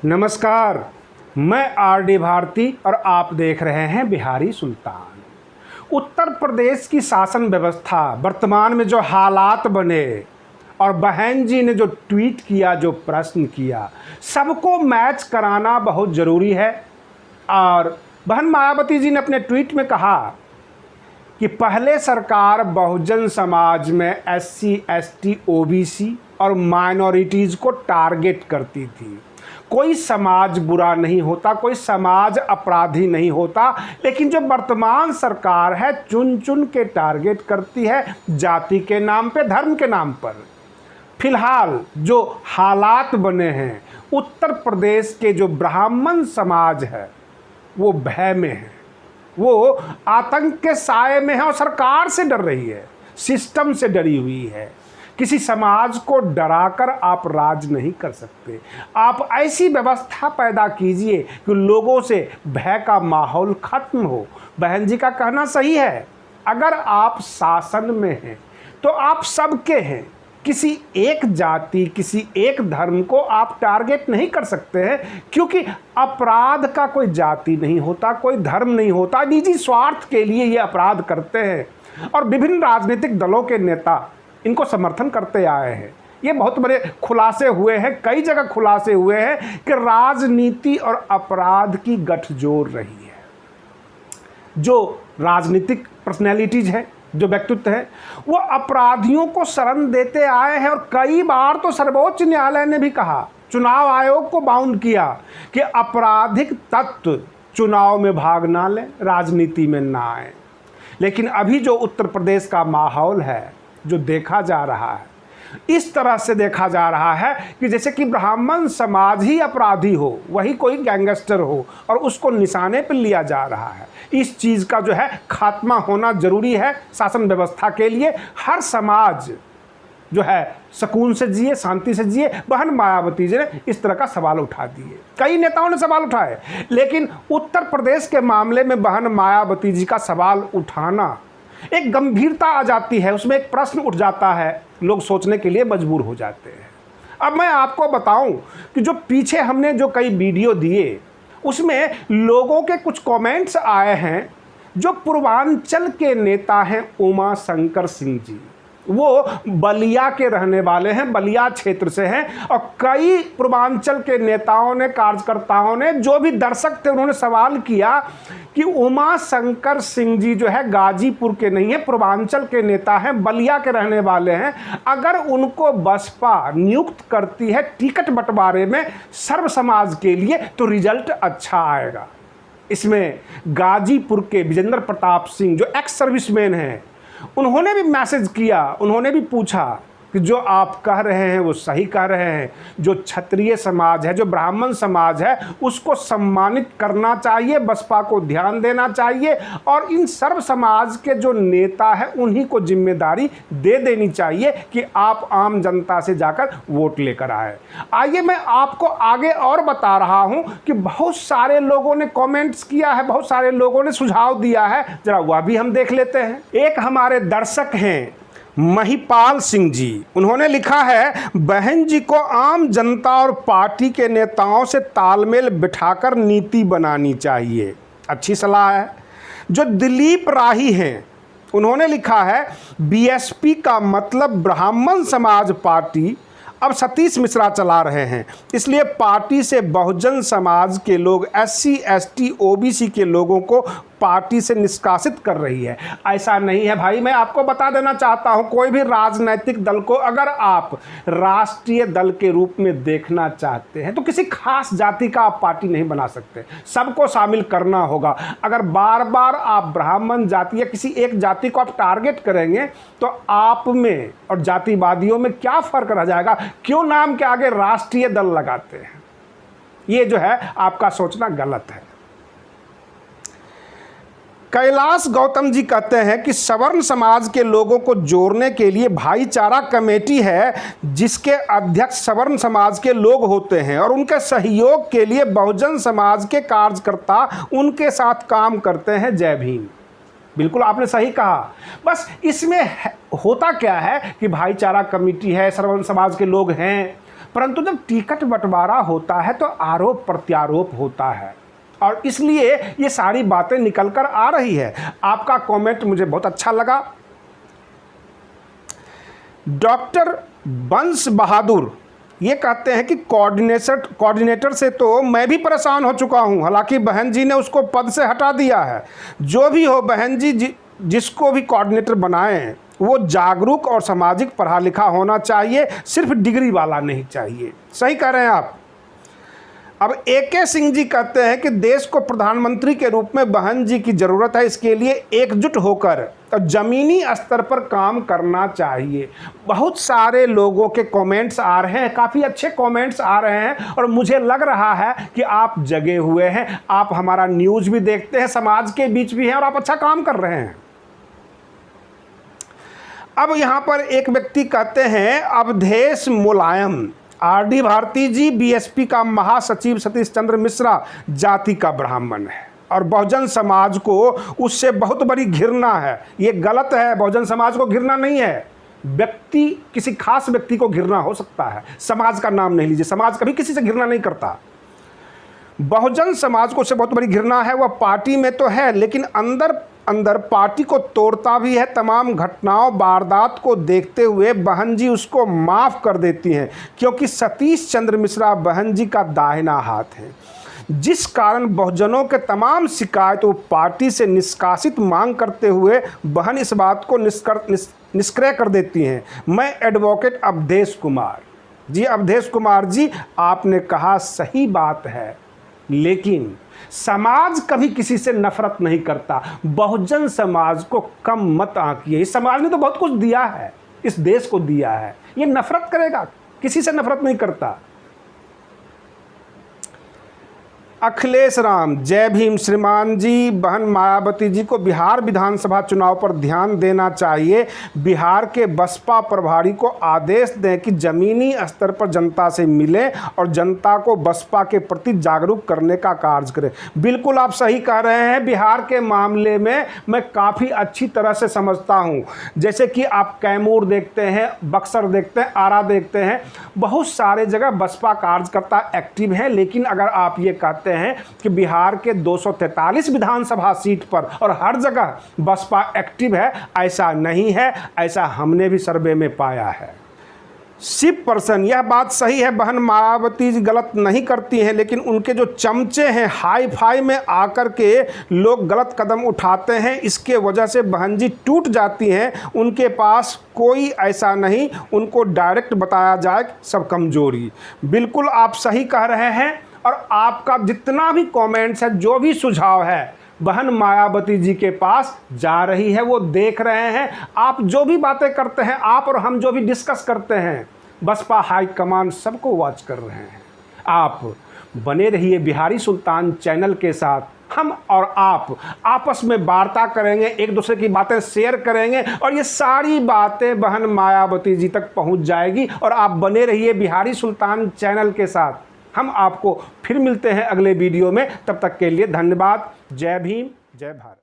नमस्कार, मैं आर.डी. भारती और आप देख रहे हैं बिहारी सुल्तान। उत्तर प्रदेश की शासन व्यवस्था वर्तमान में जो हालात बने और बहन जी ने जो ट्वीट किया, जो प्रश्न किया, सबको मैच कराना बहुत ज़रूरी है। और बहन मायावती जी ने अपने ट्वीट में कहा कि पहले सरकार बहुजन समाज में SC, ST, OBC और माइनॉरिटीज़ को टारगेट करती थी। कोई समाज बुरा नहीं होता, कोई समाज अपराधी नहीं होता, लेकिन जो वर्तमान सरकार है चुन चुन के टारगेट करती है जाति के नाम पे, धर्म के नाम पर। फिलहाल जो हालात बने हैं, उत्तर प्रदेश के जो ब्राह्मण समाज है वो भय में है, वो आतंक के साए में है और सरकार से डर रही है, सिस्टम से डरी हुई है। किसी समाज को डराकर आप राज नहीं कर सकते। आप ऐसी व्यवस्था पैदा कीजिए कि लोगों से भय का माहौल खत्म हो। बहन जी का कहना सही है, अगर आप शासन में हैं तो आप सबके हैं। किसी एक जाति, किसी एक धर्म को आप टारगेट नहीं कर सकते हैं, क्योंकि अपराध का कोई जाति नहीं होता, कोई धर्म नहीं होता। निजी स्वार्थ के लिए ये अपराध करते हैं और विभिन्न राजनीतिक दलों के नेता इनको समर्थन करते आए हैं। ये बहुत बड़े खुलासे हुए हैं, कई जगह खुलासे हुए हैं कि राजनीति और अपराध की गठजोड़ रही है। जो राजनीतिक पर्सनैलिटीज है, जो व्यक्तित्व है, वो अपराधियों को शरण देते आए हैं और कई बार तो सर्वोच्च न्यायालय ने भी कहा, चुनाव आयोग को बाउंड किया कि आपराधिक तत्व चुनाव में भाग ना लें, राजनीति में ना आए। लेकिन अभी जो उत्तर प्रदेश का माहौल है, जो देखा जा रहा है, इस तरह से देखा जा रहा है कि जैसे कि ब्राह्मण समाज ही अपराधी हो, वही कोई गैंगस्टर हो और उसको निशाने पर लिया जा रहा है। इस चीज़ का जो है खात्मा होना ज़रूरी है शासन व्यवस्था के लिए। हर समाज जो है सुकून से जिए, शांति से जिए। बहन मायावती जी ने इस तरह का सवाल उठा दिए, कई नेताओं ने सवाल उठाए, लेकिन उत्तर प्रदेश के मामले में बहन मायावती जी का सवाल उठाना एक गंभीरता आ जाती है, उसमें एक प्रश्न उठ जाता है, लोग सोचने के लिए मजबूर हो जाते हैं। अब मैं आपको बताऊं कि जो पीछे हमने जो कई वीडियो दिए, उसमें लोगों के कुछ कमेंट्स आए हैं। जो पूर्वांचल के नेता हैं उमा शंकर सिंह जी, वो बलिया के रहने वाले हैं, बलिया क्षेत्र से हैं, और कई पूर्वांचल के नेताओं ने, कार्यकर्ताओं ने, जो भी दर्शक थे, उन्होंने सवाल किया कि उमा शंकर सिंह जी जो है गाजीपुर के नहीं है, पूर्वांचल के नेता हैं, बलिया के रहने वाले हैं। अगर उनको बसपा नियुक्त करती है टिकट बंटवारे में सर्व समाज के लिए तो रिजल्ट अच्छा आएगा। इसमें गाजीपुर के विजेंद्र प्रताप सिंह जो एक्स सर्विसमैन हैं, उन्होंने भी मैसेज किया, उन्होंने भी पूछा कि जो आप कह रहे हैं वो सही कह रहे हैं। जो क्षत्रिय समाज है, जो ब्राह्मण समाज है, उसको सम्मानित करना चाहिए, बसपा को ध्यान देना चाहिए और इन सर्व समाज के जो नेता हैं उन्हीं को जिम्मेदारी दे देनी चाहिए कि आप आम जनता से जाकर वोट लेकर आए। आइए मैं आपको आगे और बता रहा हूं कि बहुत सारे लोगों ने कमेंट्स किया है, बहुत सारे लोगों ने सुझाव दिया है, जरा वह भी हम देख लेते हैं। एक हमारे दर्शक हैं महिपाल सिंह जी, उन्होंने लिखा है, बहन जी को आम जनता और पार्टी के नेताओं से तालमेल बिठाकर नीति बनानी चाहिए। अच्छी सलाह है। जो दिलीप राही हैं, उन्होंने लिखा है, BSP का मतलब ब्राह्मण समाज पार्टी अब सतीश मिश्रा चला रहे हैं, इसलिए पार्टी से बहुजन समाज के लोग, SC, ST, OBC के लोगों को पार्टी से निष्कासित कर रही है। ऐसा नहीं है भाई, मैं आपको बता देना चाहता हूं, कोई भी राजनीतिक दल को अगर आप राष्ट्रीय दल के रूप में देखना चाहते हैं तो किसी खास जाति का आप पार्टी नहीं बना सकते, सबको शामिल करना होगा। अगर बार बार आप ब्राह्मण जाति या किसी एक जाति को आप टारगेट करेंगे तो आप में और जातिवादियों में क्या फर्क रह जाएगा? क्यों नाम के आगे राष्ट्रीय दल लगाते हैं? ये जो है आपका सोचना गलत है। कैलाश गौतम जी कहते हैं कि सवर्ण समाज के लोगों को जोड़ने के लिए भाईचारा कमेटी है, जिसके अध्यक्ष सवर्ण समाज के लोग होते हैं और उनके सहयोग के लिए बहुजन समाज के कार्यकर्ता उनके साथ काम करते हैं। जय भीम। बिल्कुल आपने सही कहा। बस इसमें होता क्या है कि भाईचारा कमेटी है, सवर्ण समाज के लोग हैं, परंतु जब टिकट बंटवारा होता है तो आरोप प्रत्यारोप होता है और इसलिए ये सारी बातें निकल कर आ रही है। आपका कमेंट मुझे बहुत अच्छा लगा। डॉक्टर बंस बहादुर ये कहते हैं कि कोऑर्डिनेटर से तो मैं भी परेशान हो चुका हूं, हालांकि बहन जी ने उसको पद से हटा दिया है। जो भी हो बहन जी, जिसको भी कोऑर्डिनेटर बनाएं वो जागरूक और सामाजिक पढ़ा लिखा होना चाहिए, सिर्फ डिग्री वाला नहीं चाहिए। सही कह रहे हैं आप। अब AK सिंह जी कहते हैं कि देश को प्रधानमंत्री के रूप में बहन जी की ज़रूरत है, इसके लिए एकजुट होकर और ज़मीनी स्तर पर काम करना चाहिए। बहुत सारे लोगों के कमेंट्स आ रहे हैं, काफ़ी अच्छे कमेंट्स आ रहे हैं और मुझे लग रहा है कि आप जगे हुए हैं, आप हमारा न्यूज़ भी देखते हैं, समाज के बीच भी हैं और आप अच्छा काम कर रहे हैं। अब यहाँ पर एक व्यक्ति कहते हैं अवधेश मुलायम, RD भारती जी BSP का महासचिव सतीश चंद्र मिश्रा जाति का ब्राह्मण है और बहुजन समाज को उससे बहुत बड़ी घृणा है। ये गलत है, बहुजन समाज को घृणा नहीं है। व्यक्ति किसी खास व्यक्ति को घृणा हो सकता है, समाज का नाम नहीं लीजिए। समाज कभी किसी से घृणा नहीं करता। बहुजन समाज को उससे बहुत बड़ी घृणा है। वह पार्टी में तो है लेकिन अंदर पार्टी को तोड़ता भी है। तमाम घटनाओं वारदात को देखते हुए बहन जी उसको माफ़ कर देती हैं क्योंकि सतीश चंद्र मिश्रा बहन जी का दाहिना हाथ है, जिस कारण बहुजनों के तमाम शिकायत वो पार्टी से निष्कासित मांग करते हुए बहन इस बात को निष्क्रिय कर देती हैं। मैं एडवोकेट अवधेश कुमार जी, अवधेश कुमार जी, आपने कहा सही बात है, लेकिन समाज कभी किसी से नफरत नहीं करता। बहुजन समाज को कम मत आंकिए। इस समाज ने तो बहुत कुछ दिया है, इस देश को दिया है। ये नफरत करेगा? किसी से नफरत नहीं करता। अखिलेश राम, जय भीम श्रीमान जी। बहन मायावती जी को बिहार विधानसभा चुनाव पर ध्यान देना चाहिए। बिहार के बसपा प्रभारी को आदेश दें कि ज़मीनी स्तर पर जनता से मिले और जनता को बसपा के प्रति जागरूक करने का कार्य करें। बिल्कुल आप सही कह रहे हैं। बिहार के मामले में मैं काफ़ी अच्छी तरह से समझता हूँ। जैसे कि आप कैमूर देखते हैं, बक्सर देखते हैं, आरा देखते हैं, बहुत सारे जगह बसपा कार्यकर्ता एक्टिव हैं। लेकिन अगर आप ये कहते हैं कि बिहार के 243 विधानसभा सीट पर और हर जगह बसपा एक्टिव है, ऐसा नहीं है। ऐसा हमने भी सर्वे में पाया है। शिव पर्सन, यह बात सही है, बहन मायावती जी गलत नहीं करती हैं, लेकिन उनके जो चमचे हैं हाई फाई में आकर के लोग गलत कदम उठाते हैं, इसके वजह से बहन जी टूट जाती हैं। उनके पास कोई ऐसा नहीं, उनको डायरेक्ट बताया जाए सब कमजोरी। बिल्कुल आप सही कह रहे हैं और आपका जितना भी कमेंट्स है, जो भी सुझाव है, बहन मायावती जी के पास जा रही है, वो देख रहे हैं। आप जो भी बातें करते हैं, आप और हम जो भी डिस्कस करते हैं, बसपा हाईकमान सबको वॉच कर रहे हैं। आप बने रहिए बिहारी सुल्तान चैनल के साथ। हम और आप आपस में वार्ता करेंगे, एक दूसरे की बातें शेयर करेंगे और ये सारी बातें बहन मायावती जी तक पहुंच जाएगी। और आप बने रहिए बिहारी सुल्तान चैनल के साथ। हम आपको फिर मिलते हैं अगले वीडियो में। तब तक के लिए धन्यवाद। जय भीम, जय भारत।